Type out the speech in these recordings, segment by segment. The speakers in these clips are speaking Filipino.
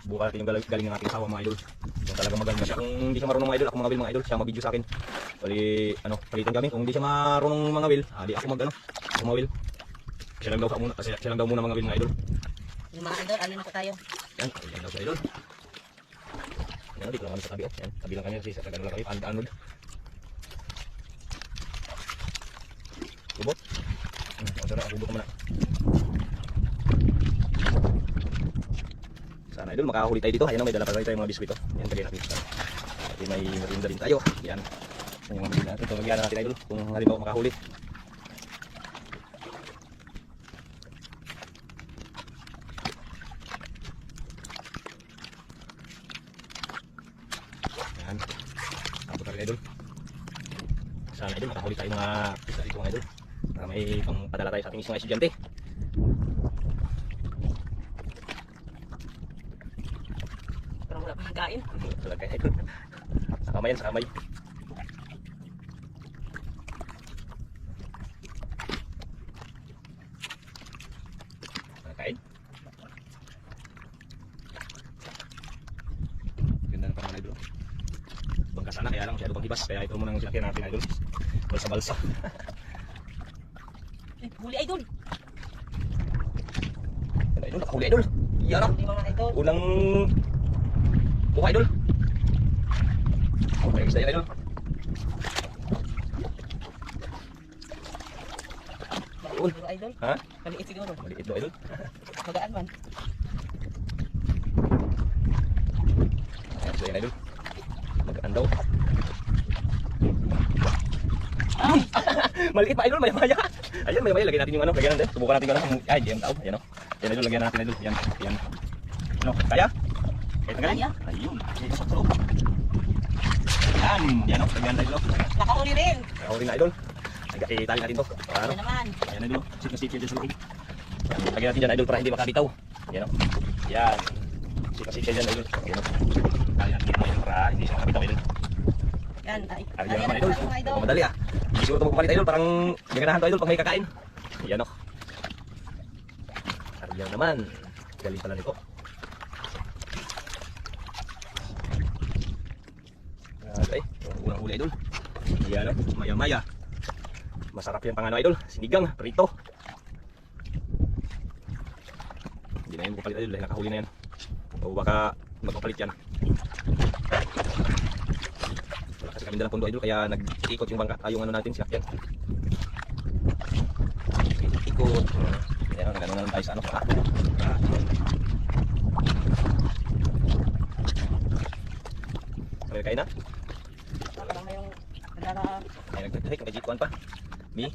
Buka natin yung galing ng ating asawa mga idol. Kung talagang magaling siya. Kung hindi siya marunong mga idol, ako mga will mga idol, siya mag-video sa akin. Bali, ano, palitan kami. Kung hindi siya marunong mga will, di ako mag-ano, ako mga will. Siya lang daw muna, kasi siya lang daw muna mga will mga idol. Yung mga idol, alin na po tayo. Yan, yan daw siya idol. Yan, dito lang kami sa tabi. Yan, tabi lang kami kasi sa kagano lang kami, anod. Bubot. Bubot naman na. Sana idol, makahuli tayo dito. Ayan o, may dala pa tayo mga biskwito. Yan, kagaya natin. At may merinda din tayo. Yan. Yan yung mga merinda natin. Ito, magyan natin idol kung halimbawa makahuli. Yan. Abot natin idol. Sana idol, makahuli tayo mga isa dito mga idol. Para may pangpadala tayo sa ating isang estudyante. Parang wala pang kain. Talaga idol. Sa kamay yan, sa kamay. Nakain. Ganda na parang idol. Bangka sana, kaya lang masyado pang hibas. Kaya ito muna ang sinakyan natin idol. Balsa-balsa. Huli idol. Yan idol, nakahuli idol. Yan o. Huli mga idol. Unang buka idol. Okay, gusto yan idol. Yun. Siguro idol. Ha? Maliit siguro. Maliit do idol. Magaan man. Ayan, gusto yan idol. Magkaan daw. Maliit pa idol, maya-maya. Ayan, maya-maya. Lagyan natin yung ano, lagyan natin. Subukan natin yung ano. Ay, di ang tao. Ayan o. Ayan idol, lagyan natin idol. Ayan, ayan. Ano, kaya? Kaya tanggalin? Kaya. Ayun. Ipasok sa loob. Ayan. Ayan o, lagyan natin idol. Nakahuli rin. Nakahuli na idol. Itali natin to. Ano? Ano naman. Ayan idol. Sit na sit yan sa loob. Ayan, lagyan natin dyan idol para hindi makabitaw. Ayan o. Ayan. Sit na sit yan idol. Ayan o. Itali natin dito para hindi siya makabitaw idol. Yan. Ayan naman idol. Mga idol. Madali ah. Hindi siguro ito magpapalit idol. Parang gaganahan to idol pag may kakain. Ayan o. Ayan naman. Galing pala nito. Okay. Unang huli idol. Ayan o. Maya-maya. Masarap yan pang ano idol. Sinigang. Prito. Hindi na yan magpapalit idol. Dahil nakahuli na yan. O baka magpapalit yan. Wala kasi kami dalang pundo idol. Kaya nag-ikot yung bangka. Yung ano natin. Sinakyan. Ikot. Ayan o. Nagano na lang tayo sa ano. Sabay kain na. Parang may yung nagkaka... Ay, nagtagtahik. May jituan pa. Mi?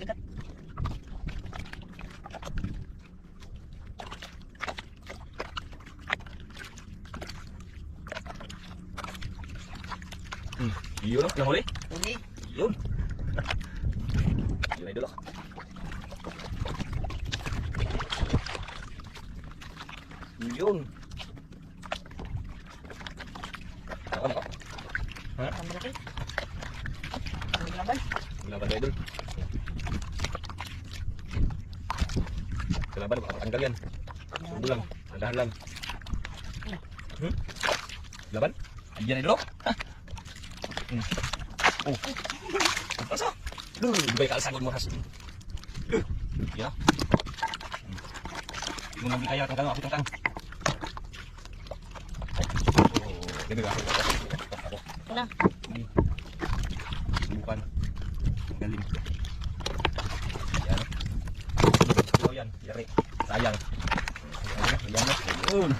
Yun o. Nahuli? Huli. Yun. Yun idol o. Yun. Ano ka? Ha? Ang malaki. Ang laban. Laban idol. Sa laban, baka matanggal yan. Sundo lang. Tandahan lang. Laban? Ayan idol o. Oh. Pasa. Ibay kaalsagod mo has. Ya. Hindi mo nang kaya itong kano. Ako itong kano. Oh. Ganda ka. Ako. Una. Subukan. Galing. Yan. Oh yan. Yari. Sayang. Ayan na. Ayun.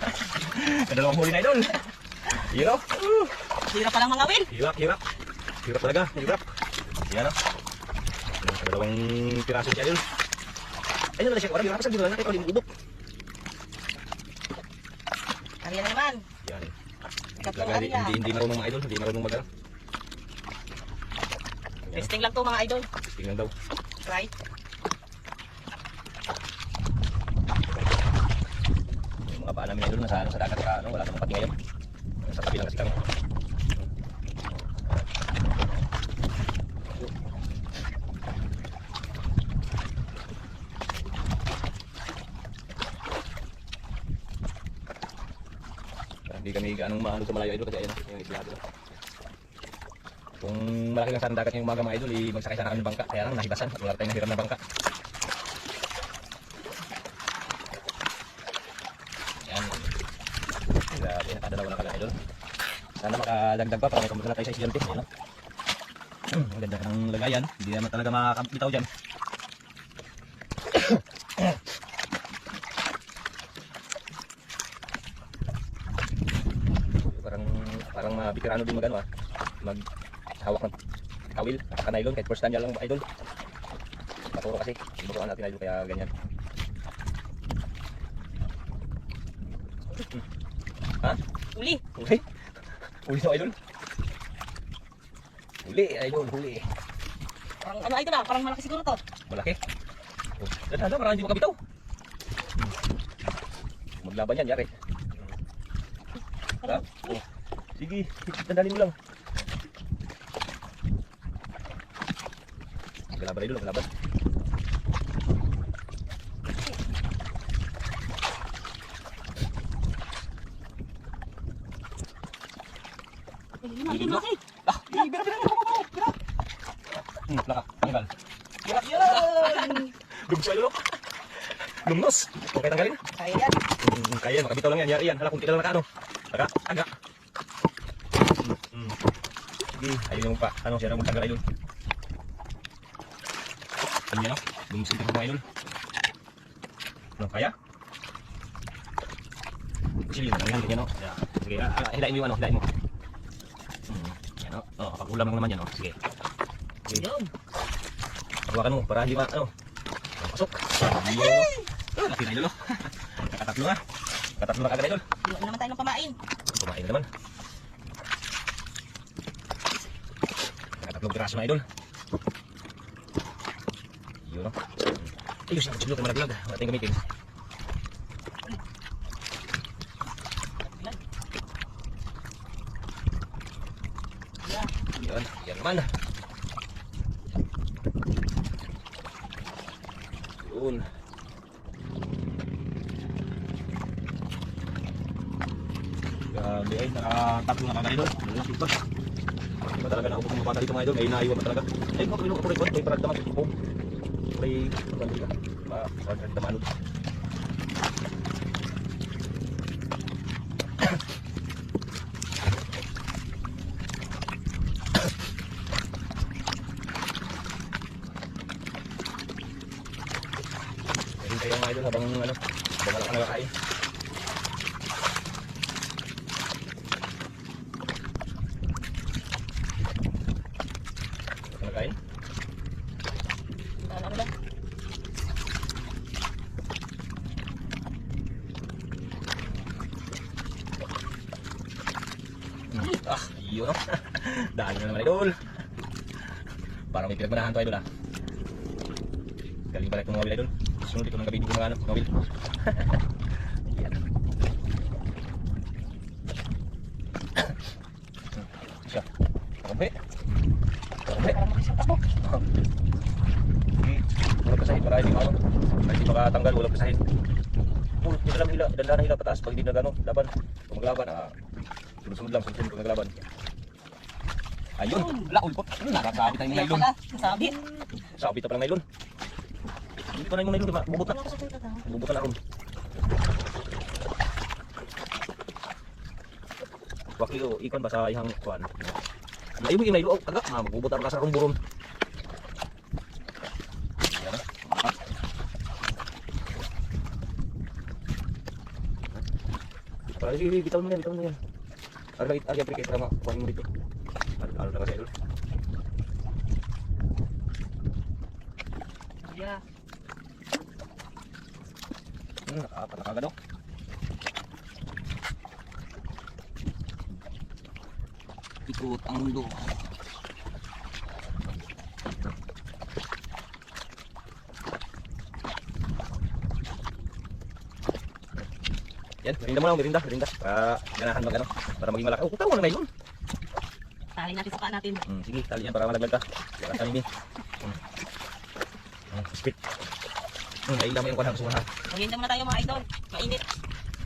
Kadalawang huli na idol. Hirap. Hirap palang mga wil. Hirap, hirap. Hirap talaga. Hirap. Yan o. Kadalawang piraso siya idol. Ayun na siya. Orang hirap. Saan dito na natin. Kalau ubok. Kaya na naman. Yan. Tatlong Talaga, area. hindi marunong mga idol. Hindi marunong mag-ano. Testing lang to mga idol. Tingnan daw. Try. Yung mga paa namin idol nasa ano, sa dagat ka, ano, wala namang pati ngayon. Sa tabi lang kasi kami. Hindi kami gaanong maano sa malayo idol kasi ayun yung isla idol. Kung malaki lang sana dagat yung umaga mga idol, magsakay sana kami ng bangka. Kaya lang nahibasan at wala tayong nahiram na bangka. Yan. Grabe, nakadalawa na kagad idol. Sana makadagdag pa para may kumunta na tayo sa estudyante. Ayan, no? Ang ganda ng lagayan. Hindi naman talaga makakabitaw dyan. Parang mabikirano din magano maghawak ng kawil, nakaka-nylon kahit first time yan lang idol. Maturo kasi, iburuan natin idol kaya ganyan. Ha? Uli. Uli? Uli na idol? Uli idol, huli. Parang ano idol parang malaki siguro to. Malaki. Oh, dada, parang hindi makabitaw. Maglaban yan, yari. Ha? Oh. Sige, dandalin mo lang. Maglaban idol, maglaban. Laki. Ah, bira. Laka, tanggal. Birak yun. Dugso idol. Lumnos. Okay, tanggalin. Kaya yan. Kaya, makabitaw lang yan. Yari yan. Hala, kung kita lang naka, aga. Sige, ayun yung pa. Ano, siya na magtanggal idol. Ano yan, no? Lumsin ka idol. Ano, kaya? Sige, yan, ganyan, no? Sige, hilain mo yung ano, hilain mo. Yan, no? Oh, kapag-ulam lang naman yan, no? Sige. Sige. Yun. Hawakan mo, para hindi pasok. Ayun, no? Laki na idol, no? Kakatatlo na. Kakatatlo na kagad idol. Iwan naman tayo ng pamain. Kumain na naman. Tatlong piraso na idol. Yun, no? Ayos na, kutsilyo kung malaglag. Wala tayong gamitin. Yun, yan naman. Yun. Grabe ay, nakatatlo na kagad idol. Lalaki pa. Iba talaga na upong mapata dito mga idol, ay naiwan pa talaga. Ay, kung pinong kukulit ko, ay parang damat ito po. Kuray, magandang ka. Parang damalot. Meron kayo mga idol habang wala ka nagkakain. Kain? Ano lang. Yun, no? Dahil na naman idol. Parang may pinagmanahan to idol, ha? Galing pala itong mga wil idol. Sunod ito ng gabi dito mga wil. Yan. Siya. Pakampi. Parang makisang takbo. Walang kasahin para hindi maano. Hindi makatanggal, walang kasahin. Pulot nyo lang hila, dandahan hila pataas pag hindi nagano, laban. Kung maglaban, sunod-sunod lang, sunod-sunod kung naglaban. Ayun, wala ulpot. Nakasabi tayong Ayan nailon. pala. Sabit. Sabit na palang nailon. Hindi pa na yung nailon, diba? Bubot na. Ano ko sa tuta? Bubot na ako. Wakil o, ikan ba sa ihang kuhan? Ayun yung nailon, agak, magbubot na sa akong buron. Ayan na. Para sige, bitawan mo yan. Arga aprikit para makuha mo dito. Ano na kasi idol? Yeah. Nakaapat na kagad o. Ikot ang mundo. Yan, merinda mo lang, merinda. Ganahan mag ano, para maging malaki. Oh, kutawa na ngayon. Tali natin sa paa natin. Sige, tali yan para malaglag ka. Para sa nini. Spit. Ay, dami yung kuha. Gusto mo na. Merienda muna tayo mga idol. Mainit.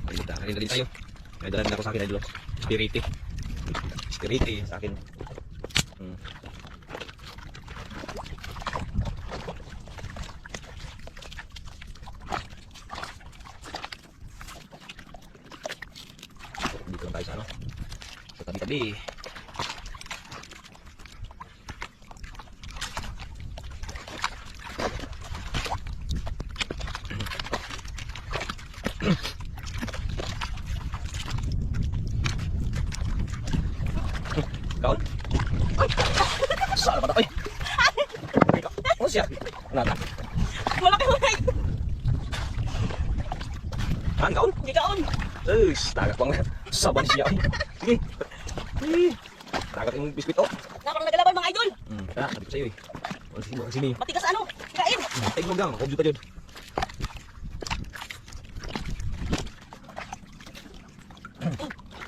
Merinda din tayo. May dala din ako sa akin, idol. Spiriti. Spiriti sa akin. Dito lang tayo sa ano. Sa tabi-tabi. Kaon? Ay! Saan ba na? Ay! Ano siya? Nata. Malaki hulay. Haan, kaon? Hindi kaon. Tagat bang saban siya. Sige. Tagat yung biskuit, oh. Parang nagalaban mga idol. Sabi ko sa'yo eh. Wala sini. Matigas ano? Kain. Ay, mo gang. Huwag juta yun.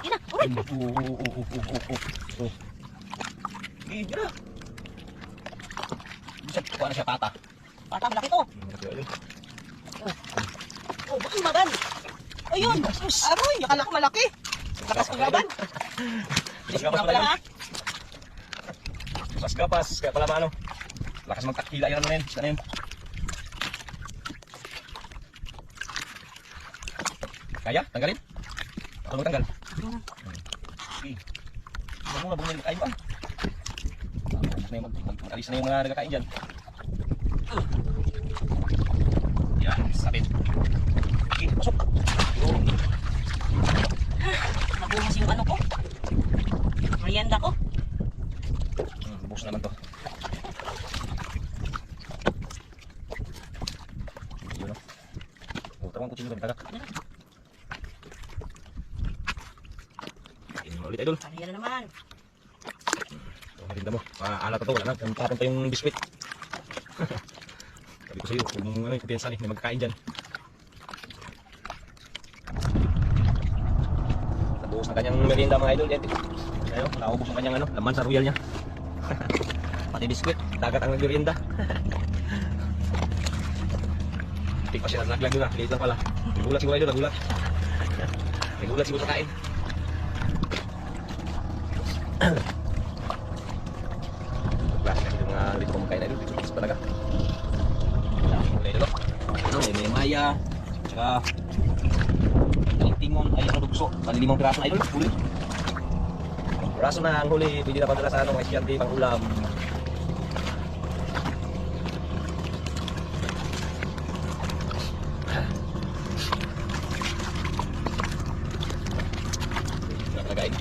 Ina. Uy. Sige na. Bisa kuha na siya pata. Bata malaki to. Oh, bakit magan? Ayun. Aroy, akala ko malaki. Lakas ko gaban. Mas gapas Nga pala pala yun. ha. Mas gapas. Kaya pala ba ano? Lakas magtakila yun na yun. Saan na yun? Kaya? Tanggalin? Ako mo tanggal? Sige. Ano muna bumili tayo ba? Mag-alis na yung mga nagkakain dyan. Yan, sabit. Sige, pasok. Yun. Nabuhos yung ano ko. Merienda ko. Bus naman to. Yun o. Tawang kutsing ko, tagak. Kainin mo ulit, idol. Kaya na naman. Ito, marinda mo. Alat na to, wala na. Tapon pa yung biskuit. Sabi ko sa'yo, kung ano yung kumpiyansa may magkakain dyan. Nabuhos ng kanyang merienda mga idol. Ayun, naubos ang kanyang ano, laman sa royal niya. Pati biskuit, dagat ang merienda. Hindi pa siya naglag doon ah, liit lang pala. Nagulat siguro idol, nagulat. Nagulat siguro sa kain. Klase kasi yung mga dito kumakain na idol, dito kasi talaga. Wala idol. Ano, may maya, tsaka tingon ay ano dugso, limang piraso na idol, huli. Piraso na ang huli, pwede na padala sa ano, mga estudyante pang ulam. Nagagain.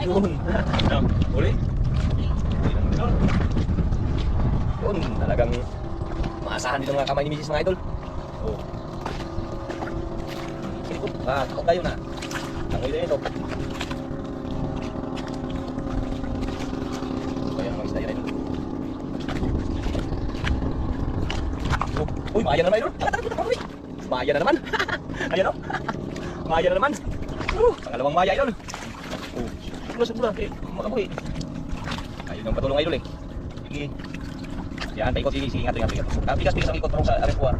Yun. Uli. Yun. Talagang maasahan dito mga kamay ni Mrs. mga idol. Oh. Sige po. Takot tayo na. Tangoy na ito. Kaya naman isda yan idol. Uy, maya na naman idol. Uy. Maya na naman. Ayan o. Maya na naman. Pangalawang maya idol. Pula, makabuhi. Ayun yung patulong idol eh. Sige. Yan, paikot, sige, ingat. Bigas ang ikot parang sa reservoir.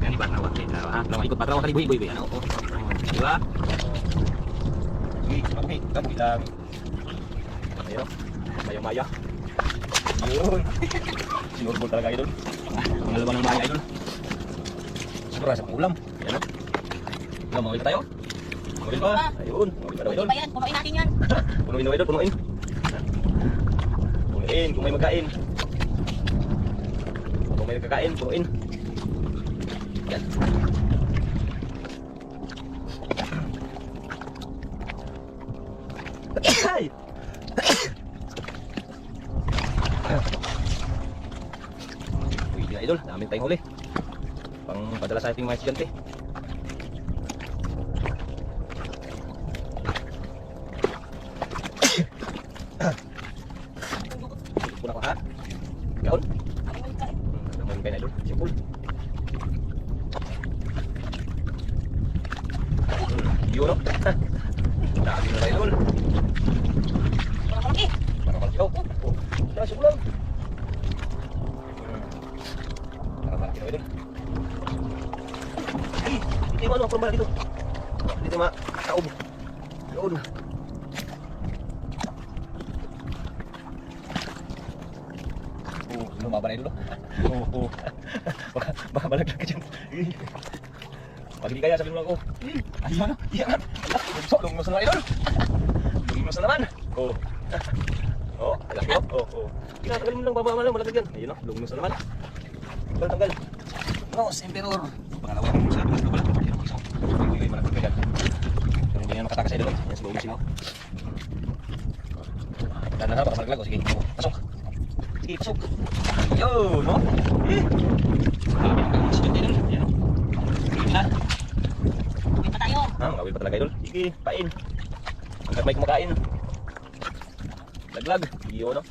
Yan, iba, nawa. Nawa, ikot patrawa ka ni buhi. Ano, o. Diba? Sige, kabuhi lang. Ayun, maya. Yun. Sinurbol talaga idol. Pangalawa ng maya idol. Siguro sa ulam. Yan o. Ulam, mga tayo. Mawil pa. Ayun. Mawil pa daw idol. Ba yan? Pumain natin yan. Punuin daw idol, punuin. Punuin, kung may magkain. Kung may nagkakain, punuin. Yan. Ay! Uy, na idol, namin tayong huli. Pang padala sa ating mga estudyante. Puna ko ha? Gaon? Naman kayo na idol, simple. Yun o. Dami na tayo idol. sobrang bala dito. Dito makaob. Yun. Lumaba na idol. Oo. Baka balaglag ka dyan. Pag hindi kaya, sabihin mo lang ako. Ayun, iyan. Lungos na idol. Lungos na naman. Oo. Oo, alam mo. Oo. Tinatagal mo lang, baba mo lang, malaglag yan. Ayun o, lungos na naman. Tanggal. Nos, Emperor. Pangalawa yung sabi ko pala. Ayun o, isang. Hindi malaglag ka dyan. Pero hindi yan makatakas idol. Yan, slow mo. Tanda na, baka malaglag. O, sige, pasok. Sige, pasok. Yo, no? Sabi ng kagawin si John idol. Yan o. Sige na. Uwi pa tayo. Gawin pa talaga idol. Sige, pain. Hanggat may kumakain. Laglag. Iyo, no?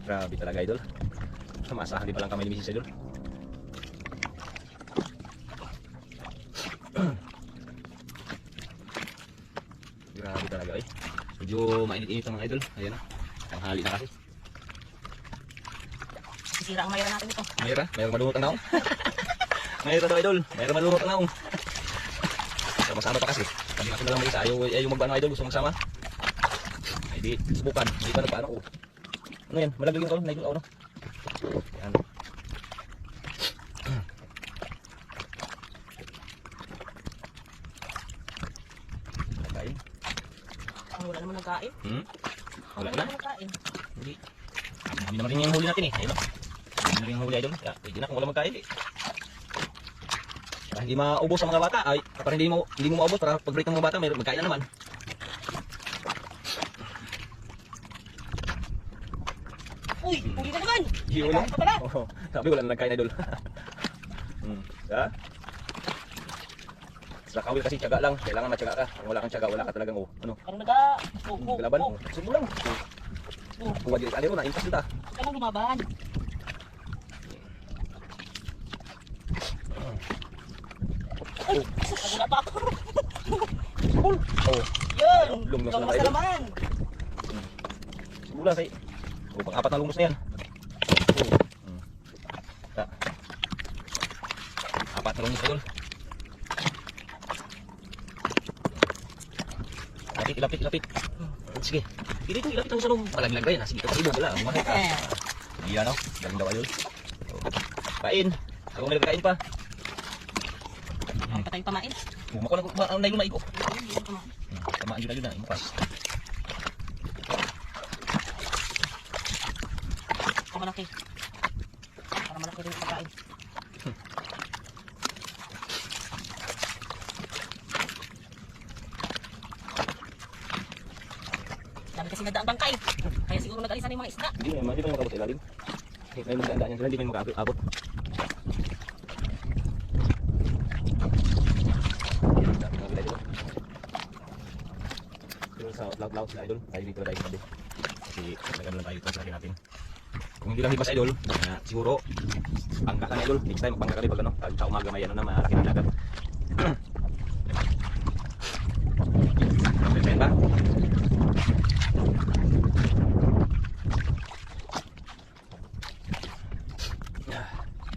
Grabe talaga idol. Maasahan din palang kamay ni Mrs. idol. Grabe talaga eh. Medyo mainit-init ang mga idol. Ayan na. Tanghali na kasi. Sisira ang mayroon natin ito. Mayroon malunot ang naong. Mayroon daw idol. Mayroon malunot ang naong. Sama-sama pa kasi. Sabi ako na lang mag-isa. Ayaw mag-ano idol. Gusto magsama. Ay di. Subukan. Hindi pa nagpaano ko. Ano yan? Malaglag yung idol. Idol. Ano? Yan. Nagkain. Wala naman nagkain. Wala na? naman nagkain. Hindi. Hindi naman rin yung huli natin eh. Ayun o. Hindi rin yung huli idol. Kaya pwede na kung wala magkain eh. Para hindi maubos ang mga bata. Ay, para hindi mo maubos. Para pag-break ng mga bata, may magkain na naman. Uy, huli na naman. Yun Nagkain pa pala. Oh, sabi wala na nagkain idol. Ha? Sa kawil kasi tiyaga lang. Kailangan matyaga ka. Kung wala kang tiyaga, wala ka talagang ano. Parang Galaban. Subo lang. Kuha dito. Ano na, impas dito. Huwag ka nang lumaban. Ay, nagula pa ako. Subol. Oh, Yun, Lungos na lungos tayo. na naman. subo lang say. Oh, pang-apat na lumos na yan. Oh. Apat na lumos idol. Ilapit. Sige. Ilapit ang sanong malaglag ba yan. Sige, kapag wala. Mahal ka. Sige yan o. Galing daw idol. Kain. Ako may nagkain pa. Ang patay pamain. Mako na nailong na iko. Tamaan yun na imukas. Malaki. Para malaki rin yung pagkain. Dami kasi nagdaang bangkay. Kaya siguro nag-alisan yung mga isda. Hindi pa yung makabot sa ilalim. May magdaan yan sila, hindi pa yung makabot. Pero sa laut-laut sila idol, tayo dito tayo sabi. Kasi nagano lang tayo dito sa akin natin. Kung hindi lang hibas idol, siguro bangka lang idol. Next time magbangka kami pag ano, pag sa umaga may ano na malaki ng dagat. Pwede ba?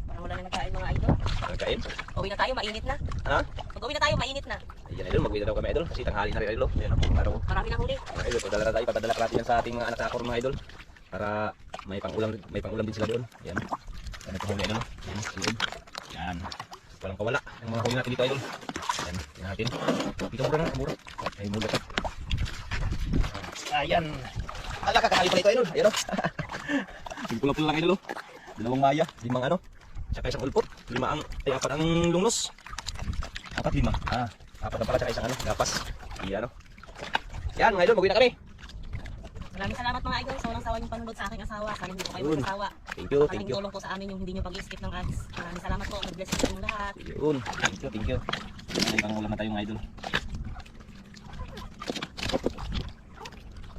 Parang wala na nagkain mga idol. Nagkain? Uwi na tayo, mainit na. Ha? Pag uwi na tayo, mainit na. Ayan idol, mag-uwi na daw kami idol kasi tanghali na rin idol. Ayan o, araw. Marami na huli. Mga idol, padala na tayo, papadala natin yan sa ating mga anak sa Akor mga idol. Para may pang-ulam din sila doon. Ayan. Yan ito huli idol. Ayan, loob. Yan. Walang kawala. Ang mga huli natin dito idol. Ayan, yan natin. Dito mura na, mura. Ay, mura ka. Ayan. Ala, kakakayo pala ito idol. Ayan o. Pula-pula lang idol o. Dalawang maya, 5 ano. Tsaka isang ulpot. 4 ang lungnos. 4, 5. 4 na pala tsaka isang ano, gapas. Ayan o. Yan mga idol, mag-uwi na kami. Maraming salamat mga idol sa walang sawa yung panunod sa aking asawa. Sana hindi po kayo Yun. mag-asawa. Thank you. Malaking tulong po sa amin yung hindi nyo pag-i-skip ng ads. Maraming salamat po. God bless sa inyong lahat. Yun. Thank you. May ibang ulam na tayo mga idol.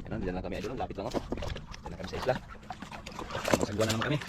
Yan, dyan lang kami idol. Lapit lang ako. Dyan lang kami sa isla. Masagwa na naman kami.